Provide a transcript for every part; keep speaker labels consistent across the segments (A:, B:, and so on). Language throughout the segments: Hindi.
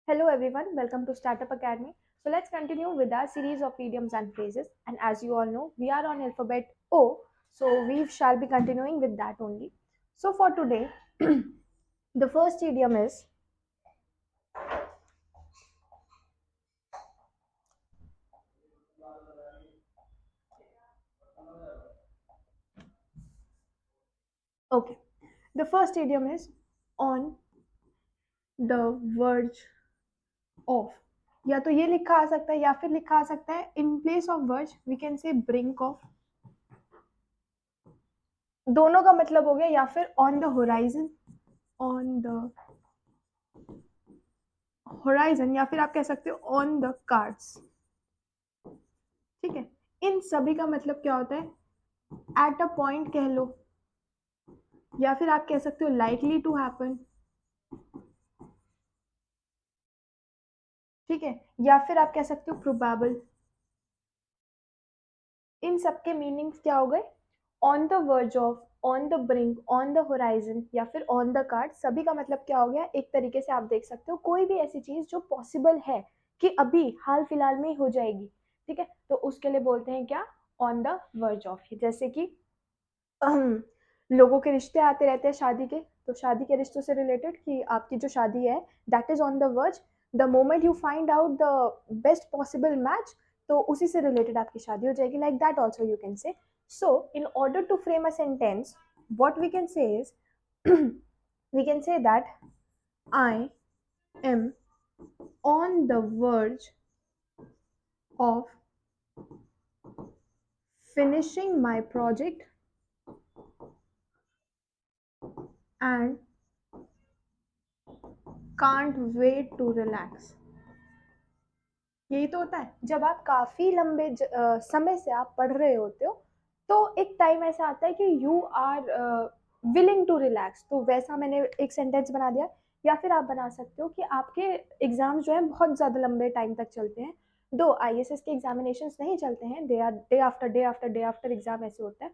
A: Hello everyone, welcome to Startup Academy. So let's continue with our series of idioms and phrases. And as you all know, we are on alphabet O, so we shall be continuing with that only. So for today, the first idiom is okay. The first idiom is on the verge of. या तो ये लिखा आ सकता है या फिर लिखा आ सकता है in place of verge we can say brink of. दोनों का मतलब हो गया या फिर on the horizon, on the horizon या फिर आप कह सकते हो on the cards. ठीक है, इन सभी का मतलब क्या होता है एट अ पॉइंट कह लो या फिर आप कह सकते हो लाइकली टू हैपन. ठीक है, या फिर आप कह सकते हो प्रोबेबल. इन सबके मीनिंग्स क्या हो गए on the verge of, on the brink, on the horizon या फिर ऑन द कार्ड. सभी का मतलब क्या हो गया, एक तरीके से आप देख सकते हो कोई भी ऐसी चीज जो पॉसिबल है कि अभी हाल फिलहाल में ही हो जाएगी. ठीक है, तो उसके लिए बोलते हैं क्या, ऑन द वर्ज ऑफ. जैसे कि लोगों के रिश्ते आते रहते हैं शादी के, तो शादी के रिश्तों से रिलेटेड कि आपकी जो शादी है that is on the verge. The moment you find out the best possible match, तो उसी से रिलेटेड आपकी शादी हो जाएगी. Like that also you can say. So in order to frame a sentence what we can say is we can say that I am on the verge of finishing my project and can't wait to relax. यही तो होता है जब आप काफी लंबे समय से आप पढ़ रहे होते हो, तो एक टाइम ऐसा आता है कि you are willing to relax. तो वैसा मैंने एक सेंटेंस बना दिया. या फिर आप बना सकते हो कि आपके एग्जाम जो है बहुत ज्यादा लंबे टाइम तक चलते हैं. दो आईएएस के एग्जामिनेशन नहीं चलते हैं, they are day after day after day after exam ऐसे होता है.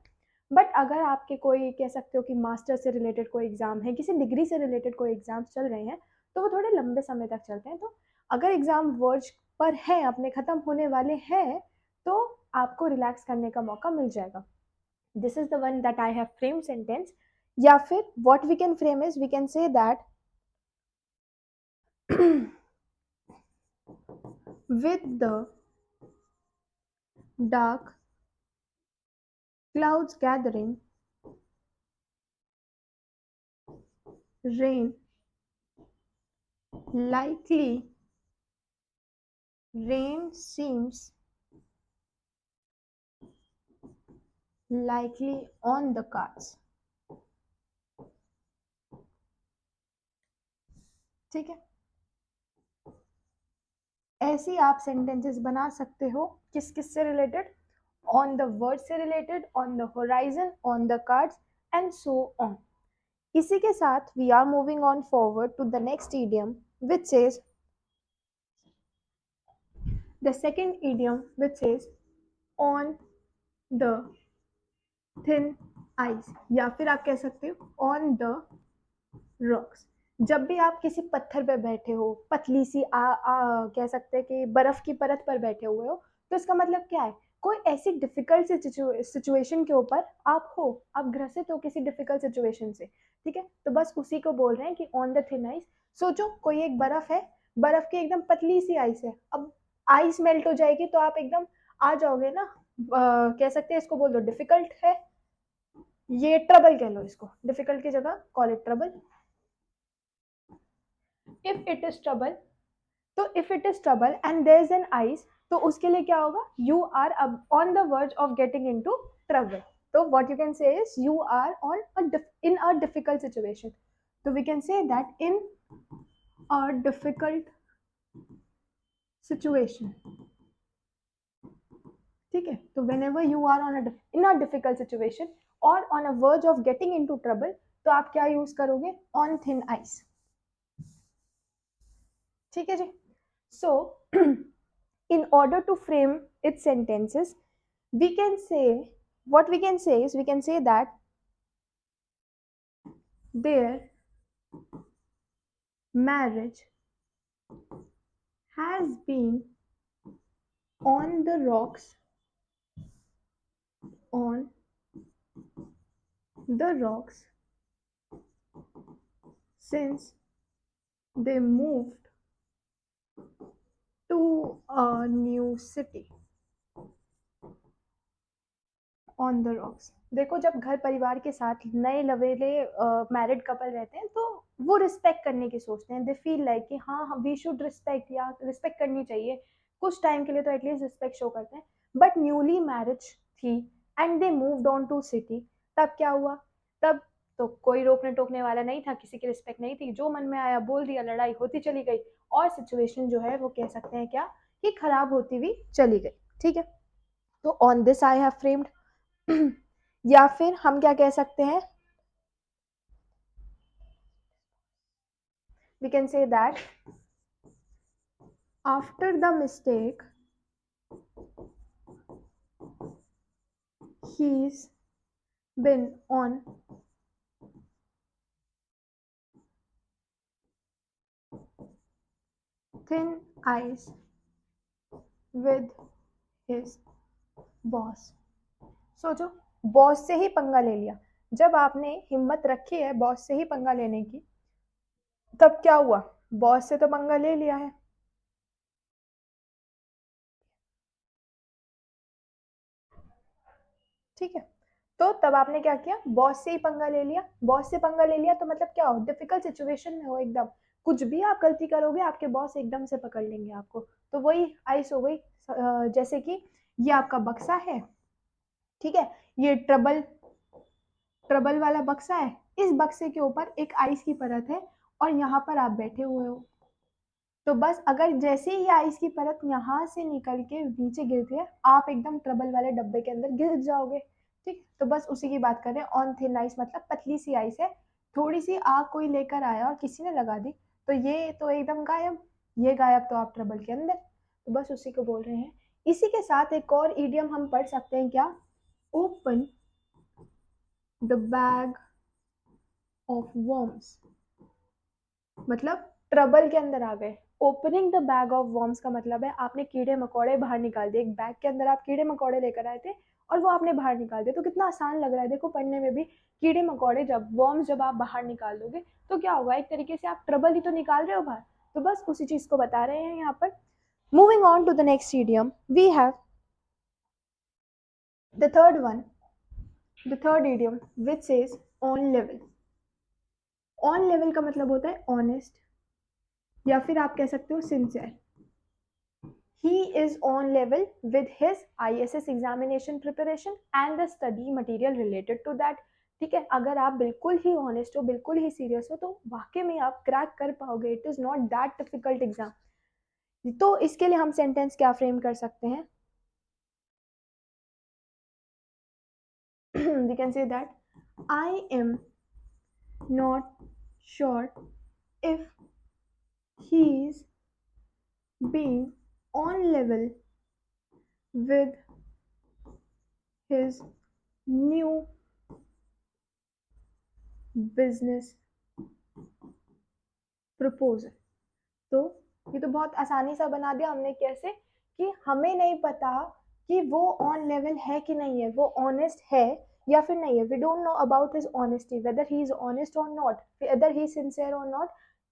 A: बट अगर आपके कोई कह सकते हो कि मास्टर से रिलेटेड कोई एग्जाम है, किसी डिग्री से रिलेटेड कोई एग्जाम चल रहे हैं, तो वो थोड़े लंबे समय तक चलते हैं. तो अगर एग्जाम वर्ज पर है, अपने खत्म होने वाले हैं, तो आपको रिलैक्स करने का मौका मिल जाएगा. This is the one that I have frame sentence. या फिर what we can frame is we can say that with the dark clouds gathering, rain likely, rain seems likely on the cards. ठीक है, ऐसी आप सेंटेंसेस बना सकते हो किस किस से रिलेटेड, ऑन द वर्ड से related, on the horizon, on the cards and so on. इसी के साथ we are moving on forward to the next idiom which says the second idiom which says on the thin ice या फिर आप कह सकते हो ऑन द रॉक्स. जब भी आप किसी पत्थर पे बैठे हो, पतली सी कह सकते हैं कि बर्फ की परत पर बैठे हुए हो, तो इसका मतलब क्या है, कोई ऐसी डिफिकल्ट सिचुएशन के ऊपर आप हो, आप ग्रसित हो किसी डिफिकल्ट सिचुएशन से. ठीक है, तो बस उसी को बोल रहे हैं कि ऑन द थिन आइस. सोचो कोई एक बर्फ है, बर्फ की एकदम पतली सी आइस है. अब आइस मेल्ट हो जाएगी तो आप एकदम आ जाओगे ना. कह सकते हैं इसको बोल दो डिफिकल्ट है, ये ट्रबल कह लो इसको, डिफिकल्ट की जगह call it trouble. If it is trouble, तो if it is trouble and there is an ice, तो उसके लिए क्या होगा, you are on the verge of getting into trouble. तो what you can say is you are on in a difficult situation. तो we can say that in a difficult situation. ठीक है, तो whenever you are in a difficult situation और on a verge of getting into trouble, तो आप क्या यूज करोगे, ऑन थिन आइस. ठीक है जी. सो in order to frame its sentences, we can say, what we can say is we can say that their marriage has been on the rocks, on the rocks since they moved to a new city. On the rocks, देखो जब घर परिवार के साथ नए लवेले मैरिड कपल रहते हैं तो वो रिस्पेक्ट करने की सोचते हैं, दे फील लाइक कि हाँ वी शुड रिस्पेक्ट, या रिस्पेक्ट करनी चाहिए कुछ टाइम के लिए तो एटलीस्ट रिस्पेक्ट शो करते हैं। बट न्यूली मैरिज थी and they moved on to city, तब क्या हुआ? तब तो कोई रोकने टोकने वाला नहीं था, किसी की रिस्पेक्ट नहीं थी, जो मन में आया बोल दिया, लड़ाई होती चली गई और सिचुएशन जो है वो कह सकते हैं क्या कि खराब होती हुई चली गई। ठीक है, तो on this I have framed या फिर हम क्या कह सकते हैं, we can say that after the mistake he's been on thin ice with his boss। सोचो, बॉस से ही पंगा ले लिया, जब आपने हिम्मत रखी है बॉस से ही पंगा लेने की, तब क्या हुआ? बॉस से तो पंगा ले लिया है। ठीक है, तो तब आपने क्या किया? बॉस से ही पंगा ले लिया। बॉस से पंगा ले लिया तो मतलब क्या हो? डिफिकल्ट सिचुएशन में हो एकदम, कुछ भी आप गलती करोगे आपके बॉस एकदम से पकड़ लेंगे आपको। तो वही आइस हो गई। जैसे कि ये आपका बक्सा है, ठीक है, ये ट्रबल ट्रबल वाला बक्सा है, इस बक्से के ऊपर एक आइस की परत है और यहाँ पर आप बैठे हुए हो। तो बस अगर जैसे ही आइस की परत यहाँ से निकल के नीचे गिरती है, आप एकदम ट्रबल वाले डब्बे के अंदर गिर जाओगे। ठीक, तो बस उसी की बात कर रहे हैं। ऑन थिन आइस मतलब पतली सी आइस है, थोड़ी सी आग कोई लेकर आया और किसी ने लगा दी तो ये तो एकदम गायब, ये गायब तो आप ट्रबल के अंदर। तो बस उसी को बोल रहे हैं। इसी के साथ एक और इडियम हम पढ़ सकते हैं, क्या? Open the bag of worms, मतलब ट्रबल के अंदर आ गए। Opening the bag of worms का मतलब है आपने कीड़े मकोड़े बाहर निकाल दिए। एक बैग के अंदर आप कीड़े मकोड़े लेकर आए थे और वो आपने बाहर निकाल दिए, तो कितना आसान लग रहा है देखो पढ़ने में भी। कीड़े मकोड़े जब वर्म्स जब आप बाहर निकाल दोगे तो क्या होगा? एक तरीके से आप ट्रबल ही तो निकाल रहे हो बाहर। तो बस उसी चीज को बता रहे हैं यहाँ पर। Moving on to the next idiom, we have the third one, the third idiom which says on level. On level का मतलब होता है ऑनेस्ट, या फिर आप कह सकते हो sincere. He is on level with his ISS examination preparation and the study material related to that। ठीक है, अगर आप बिल्कुल ही ऑनेस्ट हो, बिल्कुल ही सीरियस हो, तो वाकई में आप क्रैक कर पाओगे। It is not that difficult exam. तो इसके लिए हम सेंटेंस क्या फ्रेम कर सकते हैं? We can say that I am not sure if he is being on level with his new business proposal। तो ये तो बहुत आसानी सा बना दिया हमने। कैसे? कि हमें नहीं पता कि वो ऑन लेवल है कि नहीं है, वो ऑनेस्ट है या फिर नहीं है। We don't know about his honesty, whether he is honest और नॉट, वेदर ही सिंसियर और नॉट,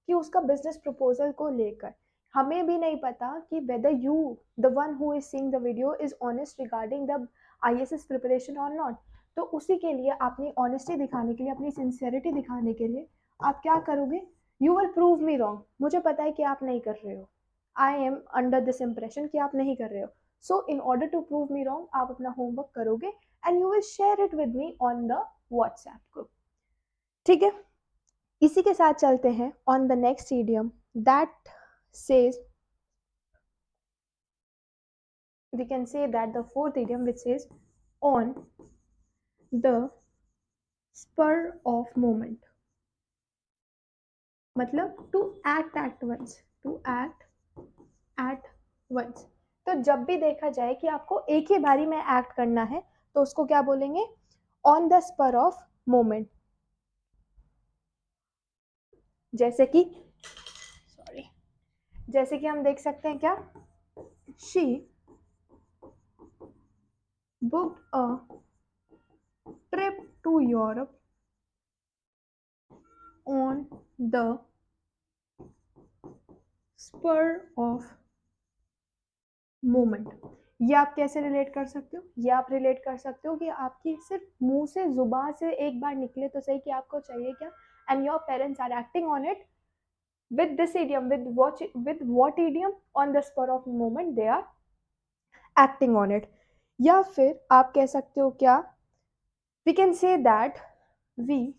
A: कि उसका बिजनेस प्रपोजल को लेकर हमें भी नहीं पता कि whether you the one who is seeing the video is honest regarding the IAS preparation और नॉट। तो उसी के लिए अपनी ऑनेस्टी दिखाने के लिए, अपनी सिंसियरिटी दिखाने के लिए आप क्या करोगे? You will prove me wrong, मुझे पता है कि आप नहीं कर रहे हो, I am under this impression कि आप नहीं कर रहे हो। So in order to prove me wrong आप अपना होमवर्क करोगे and you will share it with me on the WhatsApp group. ठीक है, इसी के साथ चलते हैं on the next idiom that says, we can say that the fourth idiom which says on the spur of moment, मतलब to act at once, to act at once. तो जब भी देखा जाए कि आपको एक ही बारी में एक्ट करना है तो उसको क्या बोलेंगे? On the spur of moment. जैसे कि सॉरी, जैसे कि हम देख सकते हैं क्या, she booked a trip to Europe on the spur of moment. ये आप कैसे रिलेट कर सकते हो, ये आप रिलेट कर सकते हो कि आपकी सिर्फ मुंह से जुबान से एक बार निकले तो सही कि आपको चाहिए क्या, and your parents are acting on it with this idiom, with what idiom, on the spur of moment they are acting on it. या फिर आप कह सकते हो क्या, we can say that we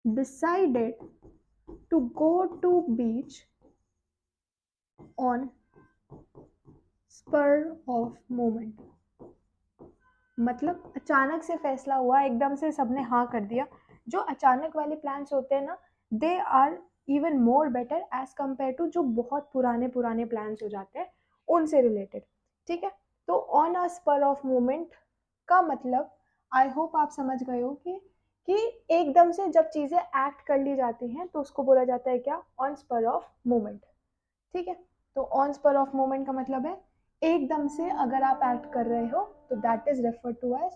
A: decided to go to beach on spur of moment. मतलब अचानक से फैसला हुआ, एकदम से सबने हाँ कर दिया. जो अचानक वाले प्लान्स होते हैं ना, they are even more better as compare to जो बहुत पुराने पुराने प्लान्स हो जाते हैं उनसे रिलेटेड. ठीक है, तो on a spur of moment का मतलब आई होप आप समझ गए हो कि एकदम से जब चीज़ें एक्ट कर ली जाती हैं तो उसको बोला जाता है क्या, ऑन स्पर ऑफ मोमेंट. ठीक है, तो ऑन स्पर ऑफ मोमेंट का मतलब है एकदम से अगर आप एक्ट कर रहे हो तो that is refer to as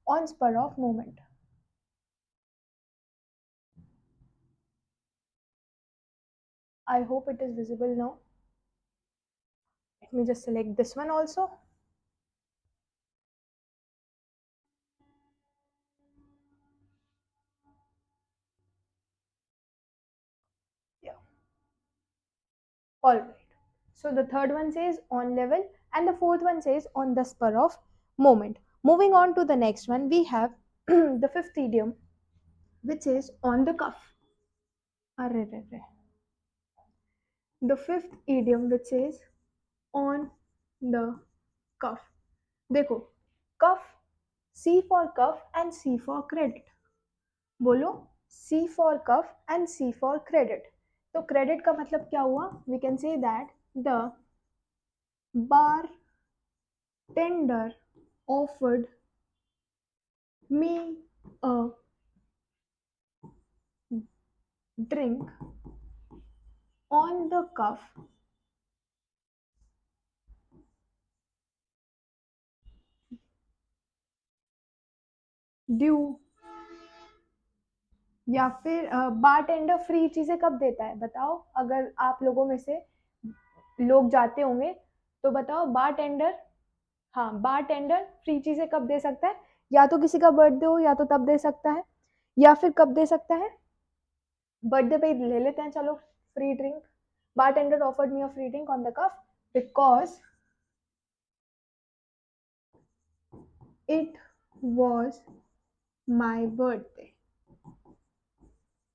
A: on spur of moment. I hope it is visible now. Let me just select this one also. Yeah. All right. So the third one says on level and the fourth one says on the spur of moment. Moving on to the next one, we have the fifth idiom which is on the cuff. Arre, arre, arre. The fifth idiom which is on the cuff. देखो, cuff, C for cuff and C for credit. बोलो, C for cuff and C for credit. तो credit का मतलब क्या हुआ, we can say that the bartender offered me a drink on the cuff due. या फिर बारटेंडर फ्री चीजें कब देता है बताओ, अगर आप लोगों में से लोग जाते होंगे तो बताओ बारटेंडर, हाँ बारटेंडर फ्री चीजें कब दे सकता है, या तो किसी का बर्थडे हो या तो तब दे सकता है, या फिर कब दे सकता है, बर्थडे पे ले लेते हैं चलो free drink. Bartender offered me a free drink on the cuff because it was my birthday.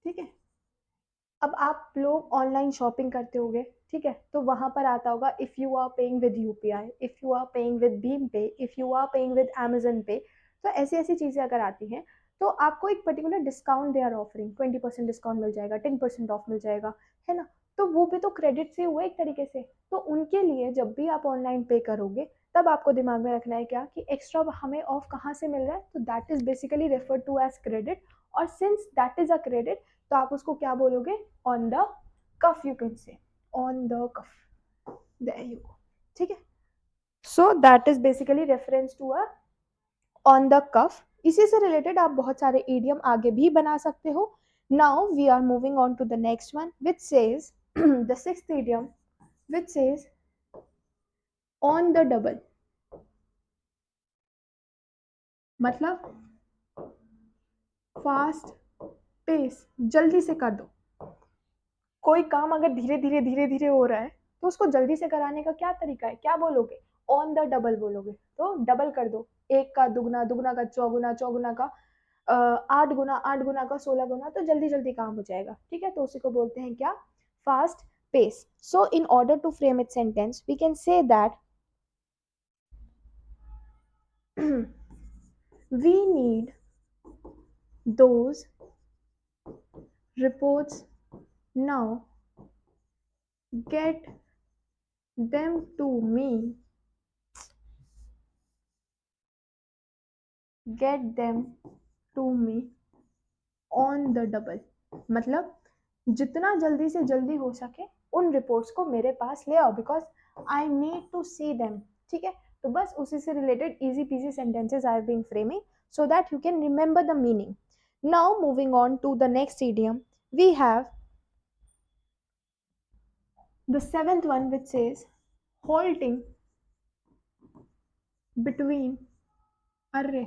A: ठीक है, अब आप लोग ऑनलाइन शॉपिंग करते होगे, ठीक है, तो वहां पर आता होगा if you are paying with UPI, if you are paying with भीम pay, if you are paying with Amazon pay. तो ऐसी ऐसी चीजें अगर आती हैं तो आपको एक particular discount they are offering, 20% discount मिल जाएगा, 10% ऑफ मिल जाएगा, है ना. तो वो भी तो क्रेडिट से हुआ एक तरीके से. तो उनके लिए जब भी आप ऑनलाइन पे करोगे तब आपको दिमाग में रखना है क्या, कि एक्स्ट्रा हमें ऑफ कहाँ से मिल रहा है, तो that is basically refer to as credit. और since that is a credit तो आप उसको क्या बोलोगे, on the cuff, you can say on the cuff. There you go. ठीक है, so that is basically reference to a on the cuff. इसी से रिलेटेड आप बहुत सारे idiom आगे भी बना सकते हो. Now we are moving on to the next one which says the sixth idiom which says on the double. मतलब फास्ट पेस, जल्दी से कर दो. कोई काम अगर धीरे धीरे धीरे धीरे हो रहा है तो उसको जल्दी से कराने का क्या तरीका है, क्या बोलोगे, ऑन द डबल बोलोगे. तो डबल कर दो, एक का दुगना, दुगना का चौगुना, चौगुना का 8 गुना, 8 गुना का 16 गुना, तो जल्दी जल्दी काम हो जाएगा. ठीक है, तो उसी को बोलते हैं क्या, fast pace. So in order to frame it sentence we can say that we need those reports now, get them to me, get them to me on the double. मतलब जितना जल्दी से जल्दी हो सके उन रिपोर्ट्स को मेरे पास ले आओ, because I need to see them. ठीक है, तो बस उसी से related easy peasy sentences I have been framing so that you can remember the meaning. Now moving on to the next idiom, we have the seventh one, which says halting between, array.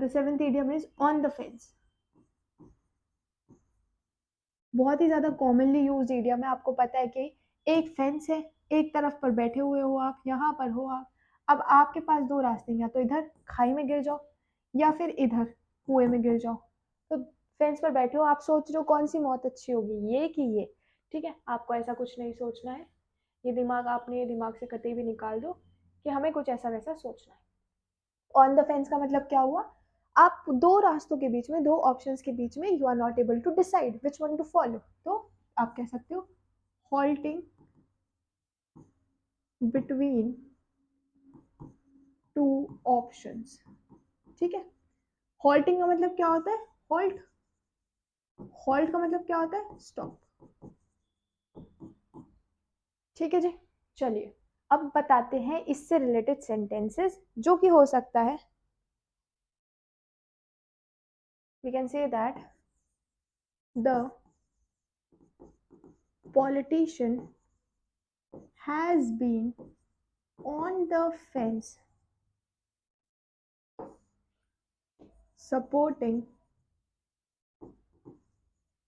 A: The seventh idiom is on the fence. बहुत ही ज्यादा कॉमनली यूज इडियम है। आपको पता है कि एक फेंस है, एक तरफ पर बैठे हुए हो आप, यहाँ पर हो आप, अब आपके पास दो रास्ते हैं, या तो इधर खाई में गिर जाओ या फिर इधर कुएं में गिर जाओ। तो फेंस पर बैठे हो, आप सोच रहे हो कौन सी मौत अच्छी होगी, ये कि ये। ठीक है, आपको ऐसा कुछ नहीं सोचना है, ये दिमाग आपने ये दिमाग से कतई भी निकाल दो कि हमें कुछ ऐसा वैसा सोचना है। ऑन द फेंस का मतलब क्या हुआ, आप दो रास्तों के बीच में, दो ऑप्शंस के बीच में, you are not able to decide which one to follow, तो आप कह सकते हो हॉल्टिंग बिटवीन टू ऑप्शंस। ठीक है, हॉल्टिंग का मतलब क्या होता है, हॉल्ट। हॉल्ट का मतलब क्या होता है, स्टॉप। ठीक है जी, चलिए अब बताते हैं इससे रिलेटेड सेंटेंसेस, जो कि हो सकता है we can say that the politician has been on the fence supporting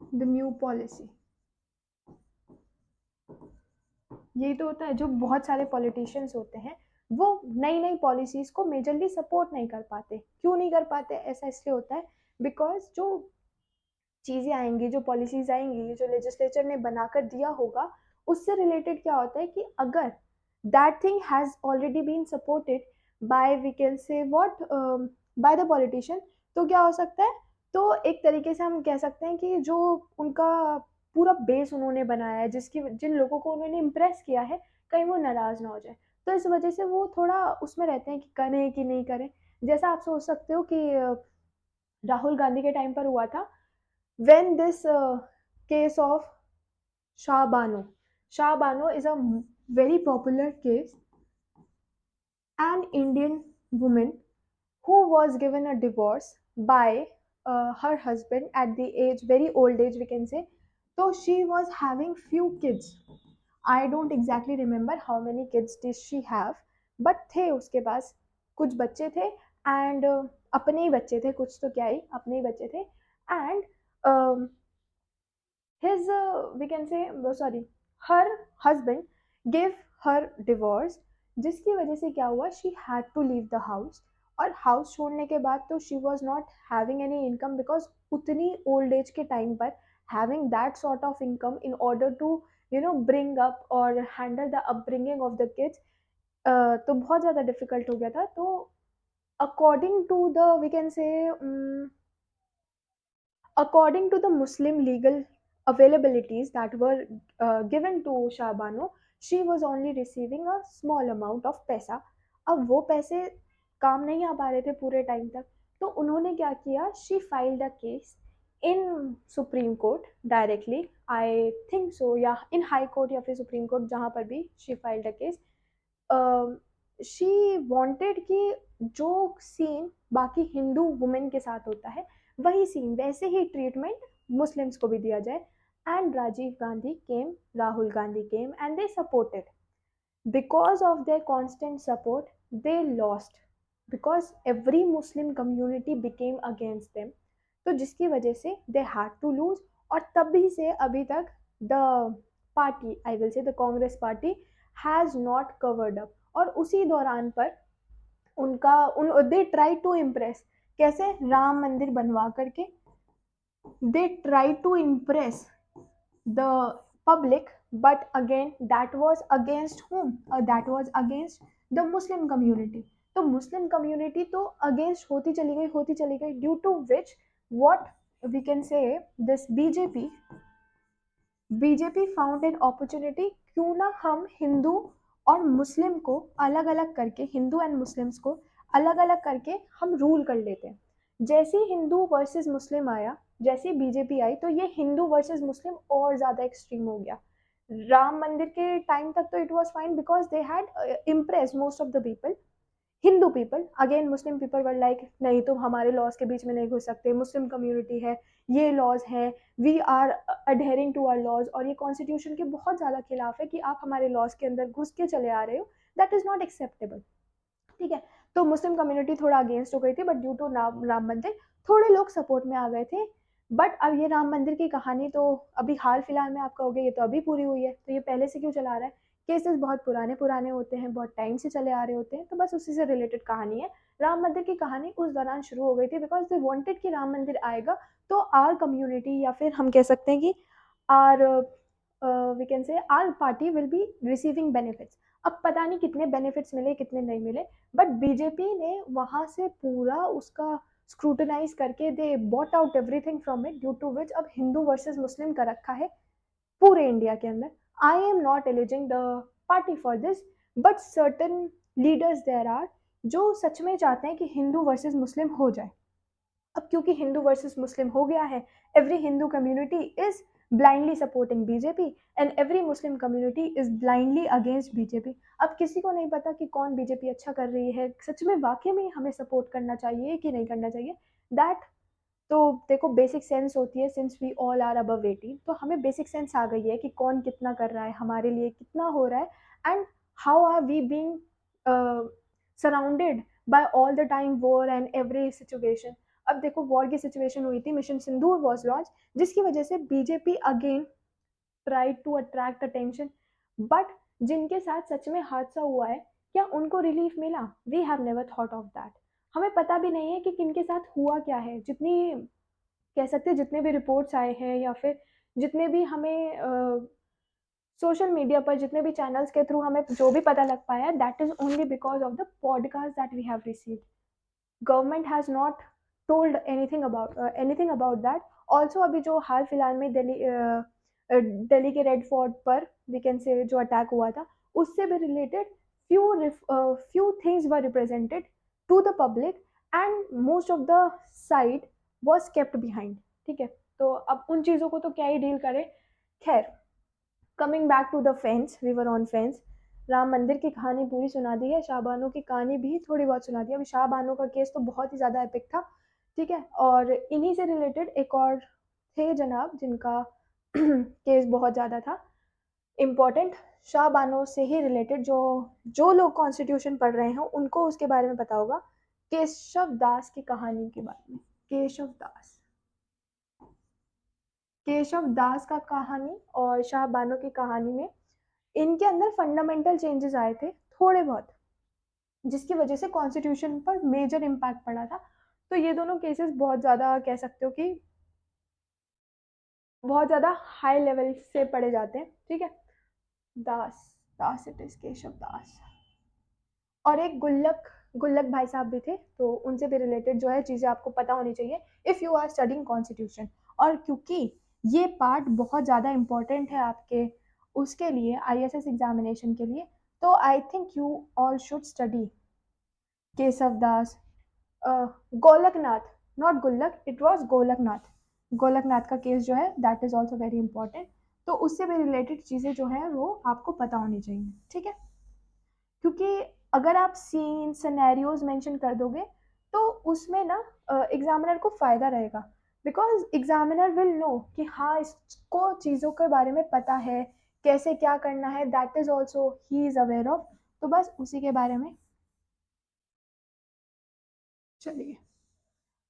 A: the new policy। यही तो होता है, जो बहुत सारे पॉलिटिशियंस होते हैं वो नई नई पॉलिसीज को मेजरली सपोर्ट नहीं कर पाते। क्यों नहीं कर पाते, ऐसा इसलिए होता है बिकॉज जो चीज़ें आएंगी, जो पॉलिसीज आएंगी, जो लेजिस्लेचर ने बनाकर दिया होगा, उससे रिलेटेड क्या होता है कि अगर that thing has already been supported by we can say what, by the politician, तो क्या हो सकता है, तो एक तरीके से हम कह सकते हैं कि जो उनका पूरा बेस उन्होंने बनाया है, जिसकी जिन लोगों को उन्होंने इम्प्रेस किया है, कहीं वो नाराज ना हो जाए। तो इस वजह से वो थोड़ा उसमें रहते हैं कि करें कि नहीं करें। जैसा आप सोच सकते हो कि राहुल गांधी के टाइम पर हुआ था, when this case of Shah Bano, Shah Bano is a very popular case, an Indian woman who was given a divorce by her husband at the age, very old age we can say. So she was having few kids. I don't exactly remember how many kids did she have, but थे उसके पास कुछ बच्चे थे, and अपने ही बच्चे थे, कुछ तो क्या ही अपने ही बच्चे थे, and his we can say sorry, her husband gave her divorce, जिसकी वजह से क्या हुआ, she had to leave the house। और हाउस छोड़ने के बाद तो she was not having any income, because उतनी ओल्ड एज के टाइम पर having that sort of income in order to bring up or handle the upbringing of the kids, तो बहुत ज़्यादा डिफिकल्ट हो गया था। तो according to the we can say according to the Muslim legal availabilities that were given to Shah Bano, she was only receiving a small amount of पैसा। अब वो पैसे काम नहीं आ पा रहे थे पूरे टाइम तक, तो उन्होंने क्या किया, she filed a case in supreme court directly, I think so, या इन हाई कोर्ट या फिर सुप्रीम कोर्ट, जहाँ पर भी she filed a case. She wanted कि जो सीन बाकी हिंदू वुमेन के साथ होता है, वही सीन, वैसे ही ट्रीटमेंट मुस्लिम्स को भी दिया जाए। And Rajiv Gandhi came, Rahul Gandhi came, and they supported. Because of their constant support they lost, because every Muslim community became against them. तो जिसकी वजह से दे हैड टू लूज, और तभी से अभी तक the party, I will say the Congress party, has not covered up. और उसी दौरान पर उनका दे ट्राई टू इम्प्रेस, कैसे, राम मंदिर बनवा करके they try to impress the public, but again that was against whom, that was against the Muslim community. तो मुस्लिम कम्युनिटी तो अगेंस्ट होती चली गई, होती चली गई, due to which what we can say this BJP found an opportunity, क्यों ना हम हिंदू और मुस्लिम को अलग अलग करके, हिंदू एंड मुस्लिम्स को अलग अलग करके हम रूल कर लेते हैं। जैसे ही हिंदू वर्सेस मुस्लिम आया, जैसे बीजेपी आई, तो ये हिंदू वर्सेस मुस्लिम और ज़्यादा एक्सट्रीम हो गया। राम मंदिर के टाइम तक तो it was fine because they had impress most of the people, Hindu people. Again Muslim people were like नहीं, तुम हमारे लॉज के बीच में नहीं घुस सकते, मुस्लिम कम्युनिटी है, ये लॉज हैं, we are adhering to our laws, और ये कॉन्स्टिट्यूशन के बहुत ज़्यादा खिलाफ है कि आप हमारे लॉज के अंदर घुस के चले आ रहे हो, दैट इज़ नॉट एक्सेप्टेबल। ठीक है, तो मुस्लिम कम्युनिटी थोड़ा अगेंस्ट हो गई थी, बट ड्यू टू राम मंदिर थोड़े लोग सपोर्ट में आ गए थे। बट अब ये राम मंदिर की कहानी तो अभी हाल फिलहाल में आप कहोगे ये तो अभी पूरी हुई है, तो ये पहले से क्यों चला रहा है? केसेस बहुत पुराने पुराने होते हैं, बहुत टाइम से चले आ रहे होते हैं, तो बस उसी से रिलेटेड कहानी है। राम मंदिर की कहानी उस दौरान शुरू हो गई थी बिकॉज दे वांटेड कि राम मंदिर आएगा तो आर कम्युनिटी, या फिर हम कह सकते हैं कि are we can say our party will be receiving benefits. अब पता नहीं कितने बेनिफिट्स मिले कितने नहीं मिले, बट बीजेपी ने वहां से पूरा उसका स्क्रूटनाइज करके they bought out everything from it, due to which अब हिंदू वर्सेस मुस्लिम का रखा है पूरे इंडिया के अंदर। I am not alleging the party for this, but certain leaders there are जो सच में चाहते हैं कि हिंदू वर्सेस मुस्लिम हो जाए। अब क्योंकि हिंदू वर्सेस मुस्लिम हो गया है, every Hindu community is blindly supporting BJP and every Muslim community is blindly against BJP. अब किसी को नहीं पता कि कौन बीजेपी अच्छा कर रही है, सच में वाकई में हमें सपोर्ट करना चाहिए कि नहीं करना चाहिए। दैट तो देखो बेसिक सेंस होती है, since we all are above 18, तो हमें बेसिक सेंस आ गई है कि कौन कितना कर रहा है, हमारे लिए कितना हो रहा है, and how are we being surrounded by all the time war and every situation. अब देखो वॉर की सिचुएशन हुई थी, मिशन सिंदूर वॉज लॉन्च, जिसकी वजह से BJP again tried to attract attention, but जिनके साथ सच में हादसा हुआ है क्या उनको रिलीफ मिला? We have never thought of that. हमें पता भी नहीं है कि किनके साथ हुआ क्या है। जितनी कह सकते हैं जितने भी रिपोर्ट्स आए हैं, या फिर जितने भी हमें सोशल मीडिया पर जितने भी चैनल्स के थ्रू हमें जो भी पता लग पाया, that is only because of the podcast that we have received. Government has not told anything about that. Also अभी जो हाल फिलहाल में दिल्ली के रेड फोर्ट पर वी कैन से जो अटैक हुआ था, उससे भी related few things were represented to the public, and most of the side was kept behind। ठीक है, तो अब उन चीज़ों को तो क्या ही डील करें। खैर, coming back to the fence, we were on fence. Ram Mandir की कहानी पूरी सुना दी है, शाहबानो की कहानी भी थोड़ी बहुत सुना दी है। अभी शाहबानो का केस तो बहुत ही ज़्यादा एपिक था। ठीक है, और इन्हीं से रिलेटेड एक और थे जनाब जिनका केस बहुत ज़्यादा था इम्पोर्टेंट। शाह बानो से ही रिलेटेड जो जो लोग कॉन्स्टिट्यूशन पढ़ रहे हैं उनको उसके बारे में पता होगा, केशव दास की कहानी के बारे में। केशव दास, केशव दास का कहानी और शाह बानो की कहानी में इनके अंदर फंडामेंटल चेंजेस आए थे थोड़े बहुत, जिसकी वजह से कॉन्स्टिट्यूशन पर मेजर इम्पैक्ट पड़ा था। तो ये दोनों केसेस बहुत ज़्यादा कह सकते हो कि बहुत ज़्यादा हाई लेवल से पढ़े जाते हैं। ठीक है, दास, दास इट इज केशव दास। और एक गुल्लक, गुल्लक भाई साहब भी थे, तो उनसे भी रिलेटेड जो है चीज़ें आपको पता होनी चाहिए if you are studying constitution. और क्योंकि ये पार्ट बहुत ज़्यादा इम्पोर्टेंट है आपके उसके लिए, आईएएस एग्जामिनेशन के लिए, तो I think you all should study Keshav Das, Golaknath, not गुल्लक, इट वॉज गोलकनाथ। गोलकनाथ का केस जो है that is also very important. तो उससे भी रिलेटेड चीज़ें जो है वो आपको पता होनी चाहिए। ठीक है, क्योंकि अगर आप सीन सिनेरियोज मेंशन कर दोगे तो उसमें ना एग्जामिनर को फ़ायदा रहेगा, बिकॉज एग्जामिनर विल नो कि हाँ इसको चीज़ों के बारे में पता है, कैसे क्या करना है, that is also he is aware of. तो बस उसी के बारे में चलिए।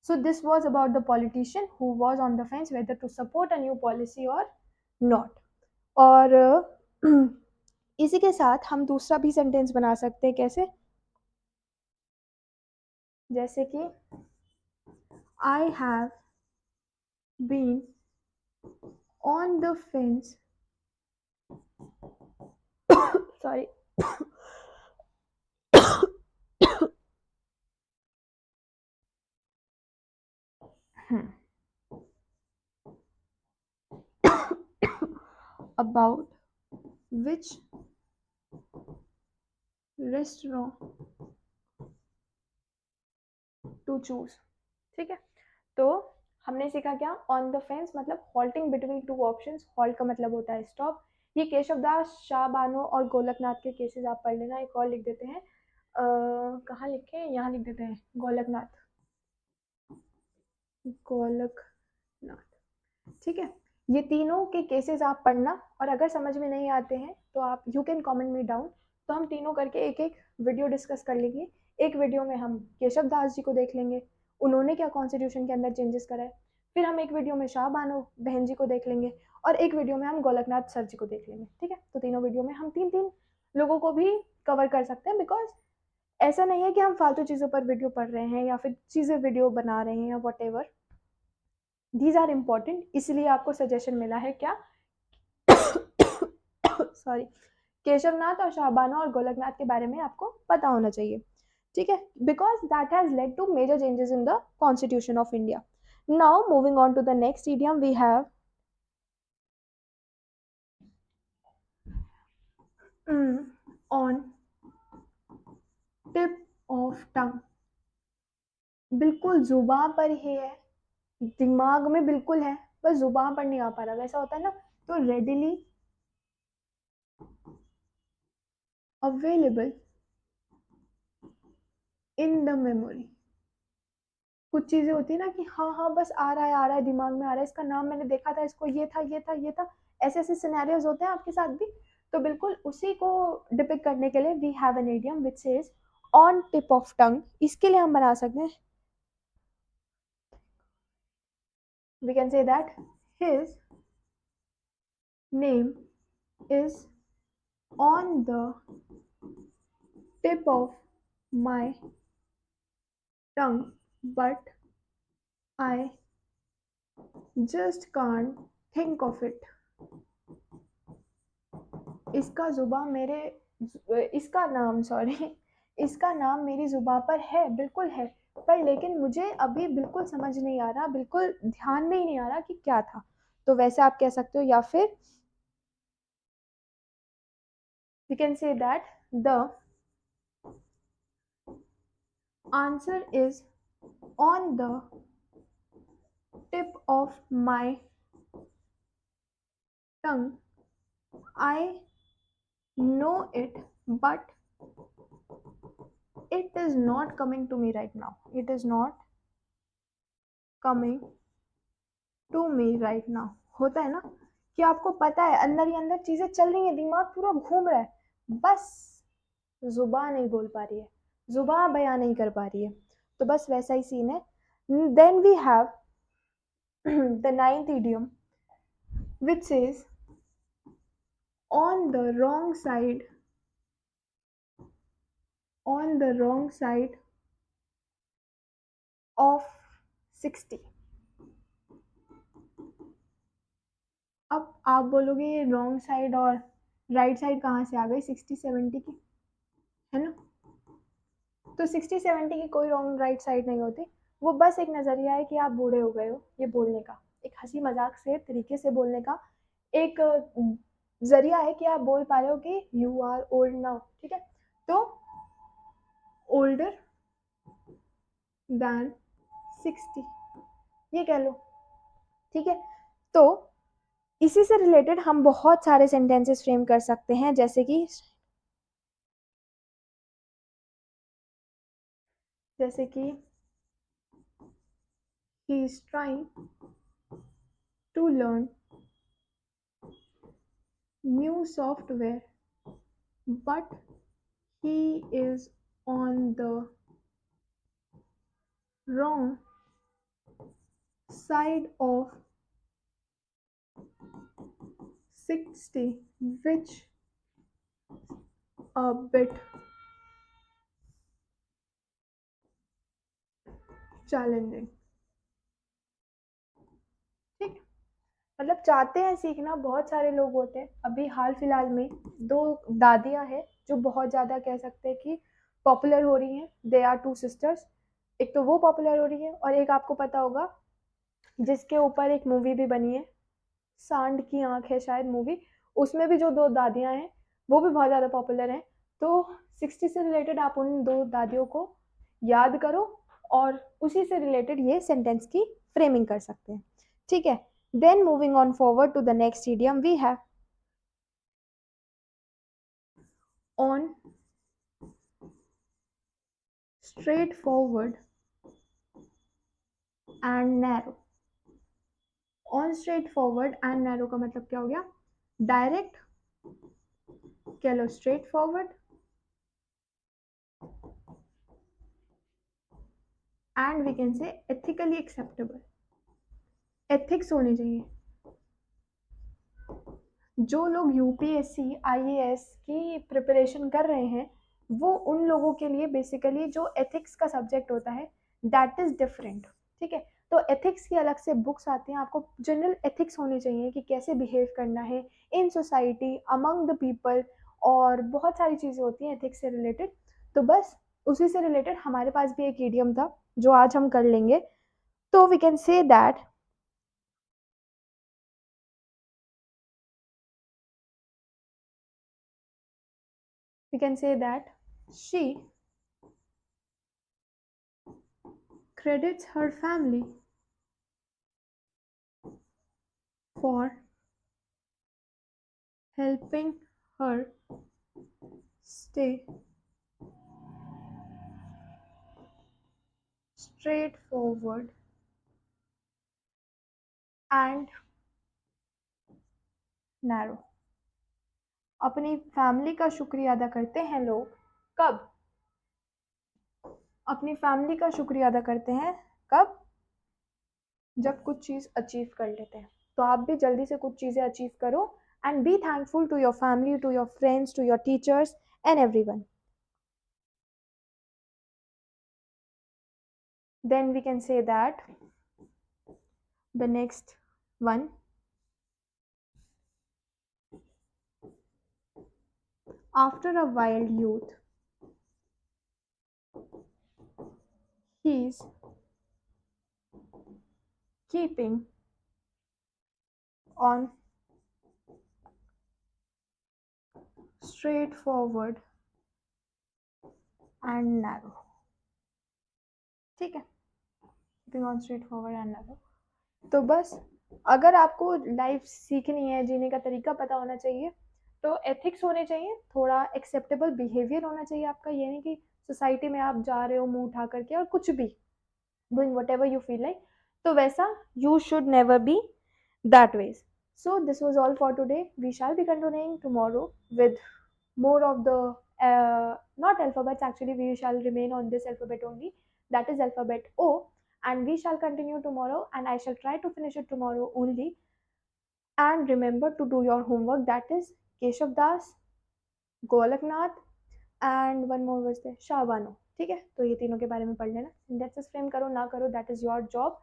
A: So this was about the politician who was on the fence whether to support a new policy और नॉट। और इसी के साथ हम दूसरा भी सेंटेंस बना सकते हैं, कैसे? जैसे कि I have been on the fence, sorry, about which restaurant to choose। ठीक है, तो हमने सीखा क्या, ऑन द फेंस मतलब halting between two options, halt का मतलब होता है स्टॉप। ये केशव दास, शाह बानो और गोलकनाथ के केसेस आप पढ़ लेना। एक और लिख देते हैं, कहाँ लिखे, यहाँ लिख देते हैं, गोलकनाथ, गोलकनाथ, ठीक है। ये तीनों के केसेस आप पढ़ना, और अगर समझ में नहीं आते हैं तो आप you can comment me down, तो हम तीनों करके एक एक वीडियो डिस्कस कर लेंगे। एक वीडियो में हम केशव दास जी को देख लेंगे, उन्होंने क्या कॉन्स्टिट्यूशन के अंदर चेंजेस कराए। फिर हम एक वीडियो में शाह बानो बहन जी को देख लेंगे, और एक वीडियो में हम गोलकनाथ सर जी को देख लेंगे, ठीक है। तो तीनों वीडियो में हम तीन तीन लोगों को भी कवर कर सकते हैं, बिकॉज ऐसा नहीं है कि हम फालतू चीज़ों पर वीडियो पढ़ रहे हैं या फिर चीज़ें वीडियो बना रहे हैं या whatever, these are important. इसलिए आपको सजेशन मिला है क्या सॉरी, केशवनाथ और शाहबानो और गोलकनाथ के बारे में आपको पता होना चाहिए, ठीक है, because that has led to major changes in the constitution of India. Now moving on to the next idiom, we have on tip of tongue, बिल्कुल जुबान पर ही है, दिमाग में बिल्कुल है, बस जुबान पर नहीं आ पा रहा, वैसा होता है ना। तो readily available in the memory, कुछ चीजें होती है ना कि हाँ हाँ बस आ रहा है दिमाग में आ रहा है, इसका नाम मैंने देखा था, इसको ये था ये था ये था, ऐसे ऐसे सिनेरियोज होते हैं आपके साथ भी। तो बिल्कुल उसी को डिपिक्ट करने के लिए we have an idiom which says on tip of tongue. इसके लिए हम बना सकते हैं, we can say that his name is on the tip of my tongue but I just can't think of it. इसका जुबा मेरे, इसका नाम सॉरी, इसका नाम मेरी जुबा पर है, बिल्कुल है, पर लेकिन मुझे अभी बिल्कुल समझ नहीं आ रहा, बिल्कुल ध्यान में ही नहीं आ रहा कि क्या था। तो वैसे आप कह सकते हो, या फिर we can say that the answer is on the tip of my tongue, I know it but it is not coming to me right now, it is not coming to me right now। होता है ना कि आपको पता है अंदर ही अंदर चीजें चल रही हैं, दिमाग पूरा घूम रहा है, बस जुबान नहीं बोल पा रही है, जुबान बयां नहीं कर पा रही है। तो बस वैसा ही सीन है। Then we have the ninth idiom which says on the wrong side, on the wrong side of 60। अब आप बोलोगे ये रॉन्ग साइड और राइट साइड कहाँ से आ गई 60-70 की, है ना। तो 60-70 की कोई रॉन्ग राइट साइड नहीं होती, वो बस एक नज़रिया है कि आप बूढ़े हो गए हो, ये बोलने का एक हंसी मजाक से तरीके से बोलने का एक जरिया है कि आप बोल पा रहे हो कि यू आर ओल्ड नाउ, ठीक है। तो ओल्डर दैन 60 ये कह लो, ठीक है। तो इसी से रिलेटेड हम बहुत सारे सेंटेंसेस फ्रेम कर सकते हैं, जैसे कि he is trying to learn new software but he is on the wrong side of 60 which a bit challenging, ठीक। मतलब चाहते हैं सीखना बहुत सारे लोग होते हैं। अभी हाल फिलहाल में दो दादियां हैं जो बहुत ज़्यादा कह सकते हैं कि पॉपुलर हो रही हैं, दे आर टू सिस्टर्स। एक तो वो पॉपुलर हो रही है, और एक आपको पता होगा जिसके ऊपर एक मूवी भी बनी है, सांड की आंख है शायद मूवी, उसमें भी जो दो दादियां हैं वो भी बहुत ज़्यादा पॉपुलर हैं। तो 60 से रिलेटेड आप उन दो दादियों को याद करो और उसी से रिलेटेड ये सेंटेंस की फ्रेमिंग कर सकते हैं, ठीक है। Then moving on forward to the next idiom we have on straight forward and narrow. On straight forward and narrow का मतलब क्या हो गया? डायरेक्ट कह लो, straight forward, and we can say ethically acceptable. Ethics होने चाहिए। जो लोग यूपीएससी आईएएस की प्रिपरेशन कर रहे हैं वो उन लोगों के लिए बेसिकली जो एथिक्स का सब्जेक्ट होता है दैट इज डिफरेंट, ठीक है। तो एथिक्स की अलग से बुक्स आती हैं, आपको जनरल एथिक्स होने चाहिए कि कैसे बिहेव करना है in society among the people, और बहुत सारी चीज़ें होती हैं एथिक्स से रिलेटेड। तो बस उसी से रिलेटेड हमारे पास भी एक इडियम था जो आज हम कर लेंगे। तो we can say that she credits her family for helping her stay straightforward and narrow। अपनी फैमिली का शुक्रिया अदा करते हैं लोग, कब? अपनी फैमिली का शुक्रिया अदा करते हैं कब? जब कुछ चीज़ अचीव कर लेते हैं। तो आप भी जल्दी से कुछ चीज़ें अचीव करो and be thankful to your family, to your friends, to your teachers and everyone. Then we can say that the next one, after a wild youth, he is keeping on straightforward and narrow, ठीक है। Keeping on straight forward and narrow. तो बस अगर आपको लाइफ सीखनी है, जीने का तरीका पता होना चाहिए, तो एथिक्स होने चाहिए, थोड़ा एक्सेप्टेबल बिहेवियर होना चाहिए आपका। ये नहीं कि सोसाइटी में आप जा रहे हो मुंह उठा करके और कुछ भी doing whatever you feel like, तो वैसा you should never be that ways. So this was all for today. We shall be continuing tomorrow with more of the not alphabets, actually we shall remain on this alphabet only, that is alphabet O, and we shall continue tomorrow and I shall try to finish it tomorrow only. And remember to do your homework, that is Keshav Das, Golaknath and one more verse थे शाहबानो, ठीक है। तो ये तीनों के बारे में पढ़ लेना। सेंटेंसेस फ्रेम करो ना करो दैट इज़ योर जॉब।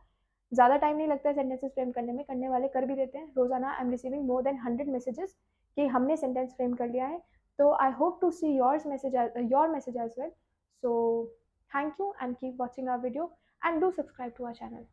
A: ज़्यादा टाइम नहीं लगता है सेंटेंसेस फ्रेम करने में, करने वाले कर भी देते हैं। रोजाना I am receiving more than 100 messages कि हमने सेंटेंस फ्रेम कर लिया है। तो I hope to see your message as well. So thank you and keep watching our video and do subscribe to our channel.